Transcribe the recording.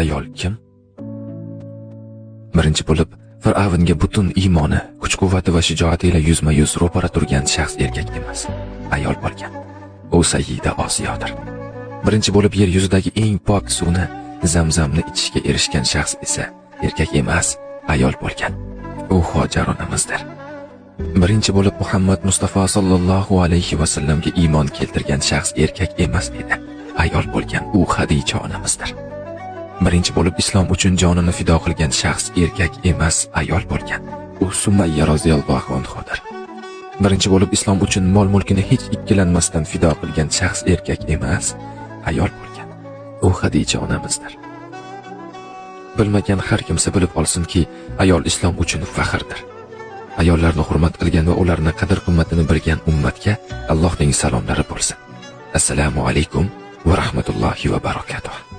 ayol kim? Birinchi bo'lib, Fir'avnga butun iymoni, kuch-quvvati va shijoati ila yuzma-yuz ro'para turgan shaxs erkak emas, ayol bo'lgan. U Sayyida Osiyodir. Birinchi bo'lib, yer yuzidagi eng pok suvni, Zamzamni ichishga erishgan shaxs esa erkak emas, ayol bo'lgan. U Hojar onamizdir. Birinchi bo'lib, Muhammad Mustafa sallallohu alayhi va sallamga iymon keltirgan shaxs erkak emas edi, ayol bo'lgan. U Xadija onamizdir. Birinchi bo'lib, islom uchun jonini fido qilgan shaxs erkak emas, ayol bo'lgan. U Sumayya roziyallohu anhodir. Birinchi bo'lib, islom uchun mol-mulkini hech ikkilanmasdan fido qilgan shaxs erkak emas, ayol bo'lgan. U Xadija onamizdir. Bilmagan har kimsa bilib olsinki, ayol islom uchun faxrdir. Ayollarni hurmat qilgan va ularning qadr-qimmatini bilgan ummatga Allohning salomlari bo'lsin. Assalomu alaykum va rahmatullohi va barakatuh.